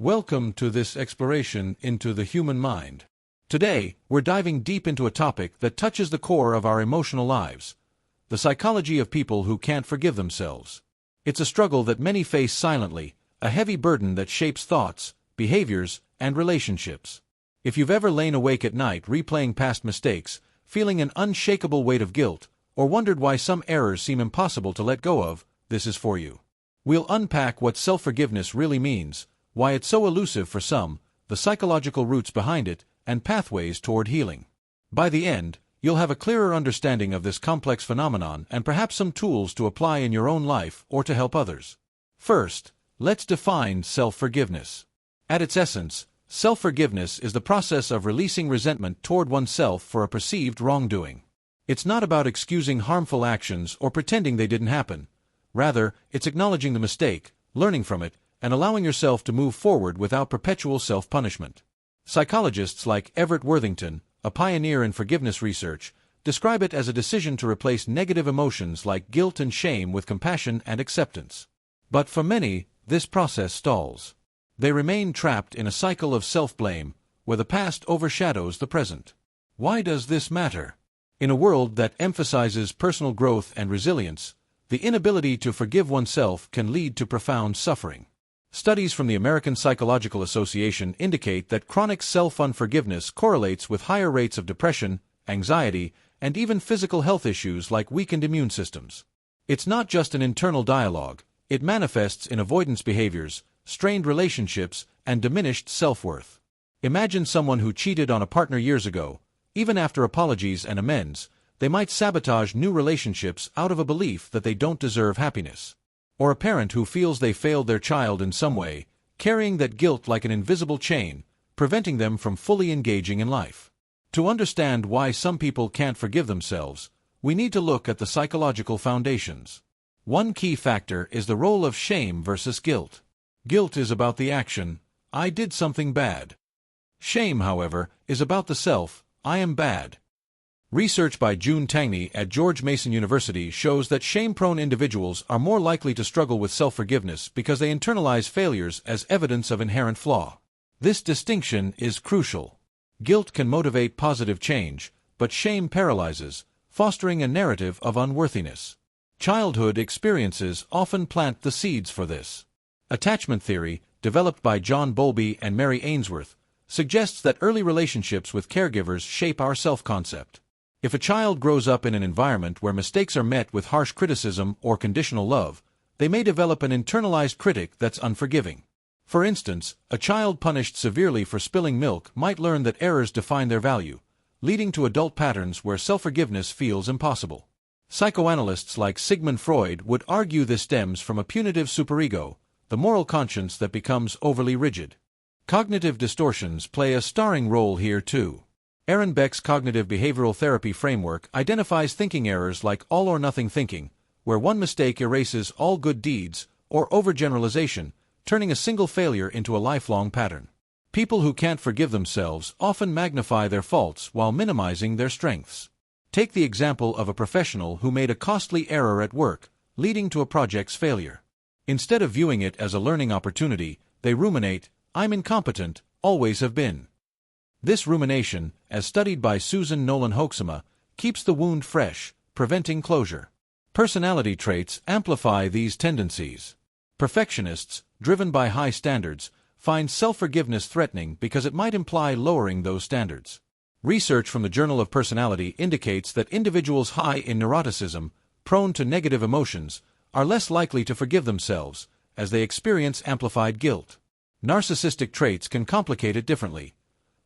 Welcome to this exploration into the human mind. Today, we're diving deep into a topic that touches the core of our emotional lives: the psychology of people who can't forgive themselves. It's a struggle that many face silently, a heavy burden that shapes thoughts, behaviors, and relationships. If you've ever lain awake at night replaying past mistakes, feeling an unshakable weight of guilt, or wondered why some errors seem impossible to let go of, this is for you. We'll unpack what self-forgiveness really means, why it's so elusive for some, the psychological roots behind it, and pathways toward healing. By the end, you'll have a clearer understanding of this complex phenomenon and perhaps some tools to apply in your own life or to help others. First, let's define self-forgiveness. At its essence, self-forgiveness is the process of releasing resentment toward oneself for a perceived wrongdoing. It's not about excusing harmful actions or pretending they didn't happen. Rather, it's acknowledging the mistake, learning from it, and allowing yourself to move forward without perpetual self-punishment. Psychologists like Everett Worthington, a pioneer in forgiveness research, describe it as a decision to replace negative emotions like guilt and shame with compassion and acceptance. But for many, this process stalls. They remain trapped in a cycle of self-blame, where the past overshadows the present. Why does this matter? In a world that emphasizes personal growth and resilience, the inability to forgive oneself can lead to profound suffering. Studies from the American Psychological Association indicate that chronic self-unforgiveness correlates with higher rates of depression, anxiety, and even physical health issues like weakened immune systems. It's not just an internal dialogue, it manifests in avoidance behaviors, strained relationships, and diminished self-worth. Imagine someone who cheated on a partner years ago. Even after apologies and amends, they might sabotage new relationships out of a belief that they don't deserve happiness. Or a parent who feels they failed their child in some way, carrying that guilt like an invisible chain, preventing them from fully engaging in life. To understand why some people can't forgive themselves, we need to look at the psychological foundations. One key factor is the role of shame versus guilt. Guilt is about the action, I did something bad. Shame, however, is about the self, I am bad. Research by June Tangney at George Mason University shows that shame-prone individuals are more likely to struggle with self-forgiveness because they internalize failures as evidence of inherent flaw. This distinction is crucial. Guilt can motivate positive change, but shame paralyzes, fostering a narrative of unworthiness. Childhood experiences often plant the seeds for this. Attachment theory, developed by John Bowlby and Mary Ainsworth, suggests that early relationships with caregivers shape our self-concept. If a child grows up in an environment where mistakes are met with harsh criticism or conditional love, they may develop an internalized critic that's unforgiving. For instance, a child punished severely for spilling milk might learn that errors define their value, leading to adult patterns where self-forgiveness feels impossible. Psychoanalysts like Sigmund Freud would argue this stems from a punitive superego, the moral conscience that becomes overly rigid. Cognitive distortions play a starring role here too. Aaron Beck's cognitive behavioral therapy framework identifies thinking errors like all-or-nothing thinking, where one mistake erases all good deeds, or overgeneralization, turning a single failure into a lifelong pattern. People who can't forgive themselves often magnify their faults while minimizing their strengths. Take the example of a professional who made a costly error at work, leading to a project's failure. Instead of viewing it as a learning opportunity, they ruminate, I'm incompetent, always have been. This rumination, as studied by Susan Nolan-Hoeksema, keeps the wound fresh, preventing closure. Personality traits amplify these tendencies. Perfectionists, driven by high standards, find self-forgiveness threatening because it might imply lowering those standards. Research from the Journal of Personality indicates that individuals high in neuroticism, prone to negative emotions, are less likely to forgive themselves, as they experience amplified guilt. Narcissistic traits can complicate it differently.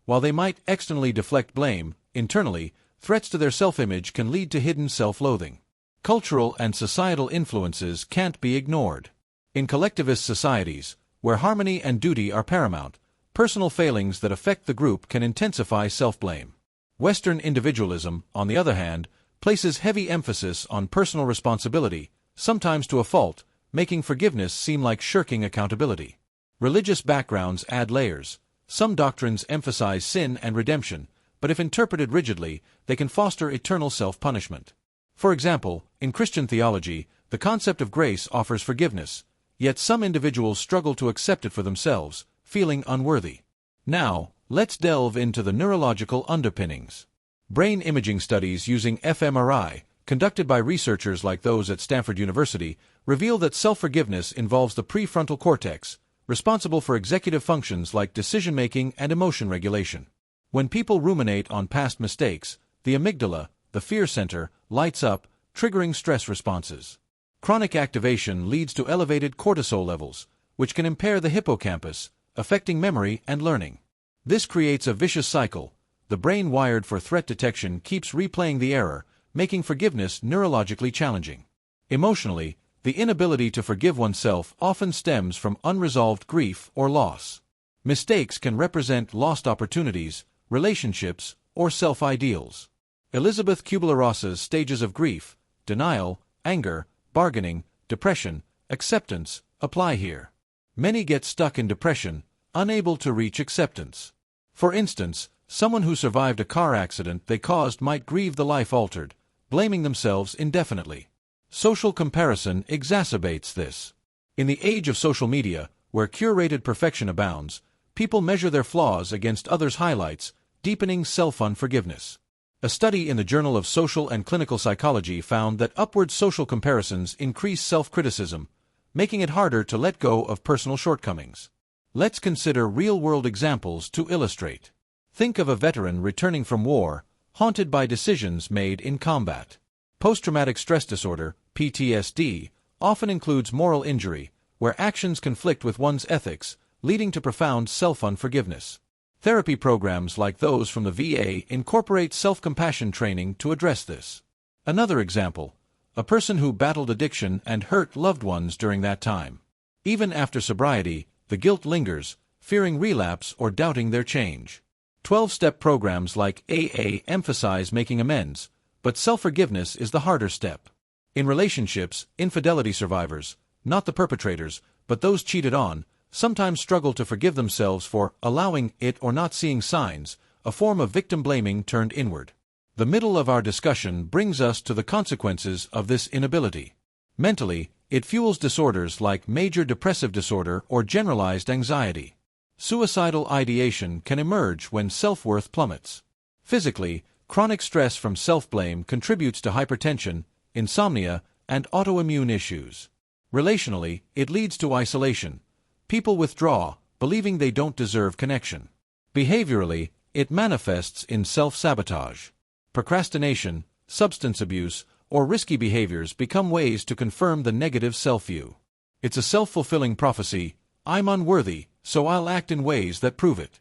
While they might externally deflect blame, internally, threats to their self-image can lead to hidden self-loathing. Cultural and societal influences can't be ignored. In collectivist societies, where harmony and duty are paramount, personal failings that affect the group can intensify self-blame. Western individualism, on the other hand, places heavy emphasis on personal responsibility, sometimes to a fault, making forgiveness seem like shirking accountability. Religious backgrounds add layers. Some doctrines emphasize sin and redemption, but if interpreted rigidly, they can foster eternal self-punishment. For example, in Christian theology, the concept of grace offers forgiveness, yet some individuals struggle to accept it for themselves, feeling unworthy. Now, let's delve into the neurological underpinnings. Brain imaging studies using fMRI, conducted by researchers like those at Stanford University, reveal that self-forgiveness involves the prefrontal cortex, responsible for executive functions like decision-making and emotion regulation. When people ruminate on past mistakes, the amygdala, the fear center, lights up, triggering stress responses. Chronic activation leads to elevated cortisol levels, which can impair the hippocampus, affecting memory and learning. This creates a vicious cycle. The brain wired for threat detection keeps replaying the error, making forgiveness neurologically challenging. Emotionally, the inability to forgive oneself often stems from unresolved grief or loss. Mistakes can represent lost opportunities, relationships, or self-ideals. Elizabeth Kubler-Ross's stages of grief, denial, anger, bargaining, depression, acceptance, apply here. Many get stuck in depression, unable to reach acceptance. For instance, someone who survived a car accident they caused might grieve the life altered, blaming themselves indefinitely. Social comparison exacerbates this. In the age of social media, where curated perfection abounds, people measure their flaws against others' highlights, deepening self-unforgiveness. A study in the Journal of Social and Clinical Psychology found that upward social comparisons increase self-criticism, making it harder to let go of personal shortcomings. Let's consider real-world examples to illustrate. Think of a veteran returning from war, haunted by decisions made in combat. Post-traumatic stress disorder, PTSD, often includes moral injury, where actions conflict with one's ethics, leading to profound self-unforgiveness. Therapy programs like those from the VA incorporate self-compassion training to address this. Another example, a person who battled addiction and hurt loved ones during that time. Even after sobriety, the guilt lingers, fearing relapse or doubting their change. 12-step programs like AA emphasize making amends, but self-forgiveness is the harder step. In relationships, infidelity survivors, not the perpetrators, but those cheated on, sometimes struggle to forgive themselves for allowing it or not seeing signs, a form of victim blaming turned inward. The middle of our discussion brings us to the consequences of this inability. Mentally, it fuels disorders like major depressive disorder or generalized anxiety. Suicidal ideation can emerge when self-worth plummets. Physically, chronic stress from self-blame contributes to hypertension, insomnia, and autoimmune issues. Relationally, it leads to isolation. People withdraw, believing they don't deserve connection. Behaviorally, it manifests in self-sabotage. Procrastination, substance abuse, or risky behaviors become ways to confirm the negative self-view. It's a self-fulfilling prophecy: I'm unworthy, so I'll act in ways that prove it.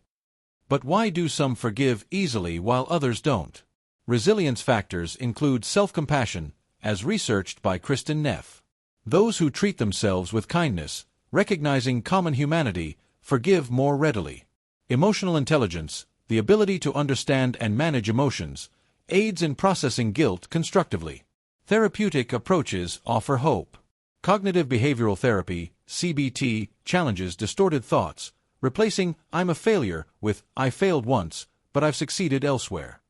But why do some forgive easily while others don't? Resilience factors include self-compassion, as researched by Kristin Neff. Those who treat themselves with kindness, recognizing common humanity, forgive more readily. Emotional intelligence, the ability to understand and manage emotions, aids in processing guilt constructively. Therapeutic approaches offer hope. Cognitive behavioral therapy, CBT, challenges distorted thoughts, replacing "I'm a failure" with "I failed once, but I've succeeded elsewhere."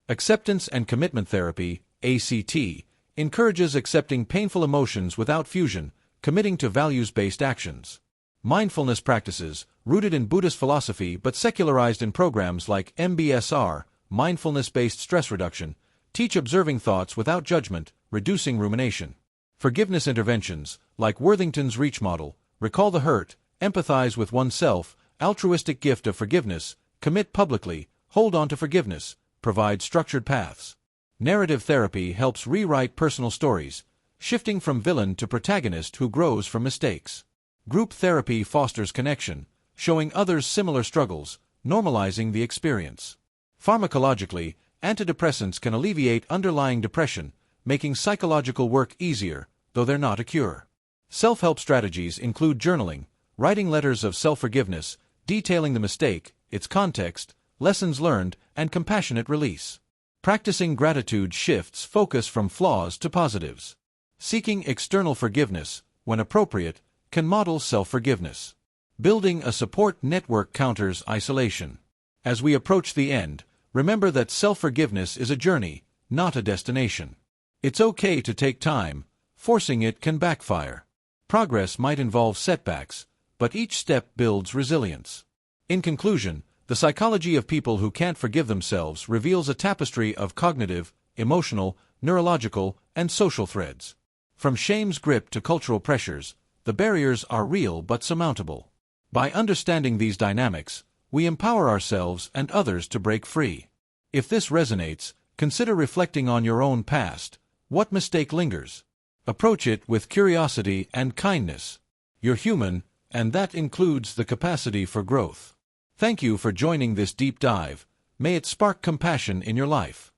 Acceptance and commitment therapy, ACT, encourages accepting painful emotions without fusion, committing to values-based actions. Mindfulness practices, rooted in Buddhist philosophy but secularized in programs like MBSR, mindfulness-based stress reduction, teach observing thoughts without judgment, reducing rumination. Forgiveness interventions, like Worthington's Reach model, recall the hurt, empathize with oneself, altruistic gift of forgiveness, commit publicly, hold on to forgiveness, provide structured paths. Narrative therapy helps rewrite personal stories, shifting from villain to protagonist who grows from mistakes. Group therapy fosters connection, showing others similar struggles, normalizing the experience. Pharmacologically, antidepressants can alleviate underlying depression, making psychological work easier, though they're not a cure. Self-help strategies include journaling, writing letters of self-forgiveness, detailing the mistake, its context, lessons learned, and compassionate release. Practicing gratitude shifts focus from flaws to positives. Seeking external forgiveness, when appropriate, can model self-forgiveness. Building a support network counters isolation. As we approach the end, remember that self-forgiveness is a journey, not a destination. It's okay to take time. Forcing it can backfire. Progress might involve setbacks, but each step builds resilience. In conclusion, the psychology of people who can't forgive themselves reveals a tapestry of cognitive, emotional, neurological, and social threads. From shame's grip to cultural pressures, the barriers are real but surmountable. By understanding these dynamics, we empower ourselves and others to break free. If this resonates, consider reflecting on your own past. What mistake lingers? Approach it with curiosity and kindness. You're human, and that includes the capacity for growth. Thank you for joining this deep dive. May it spark compassion in your life.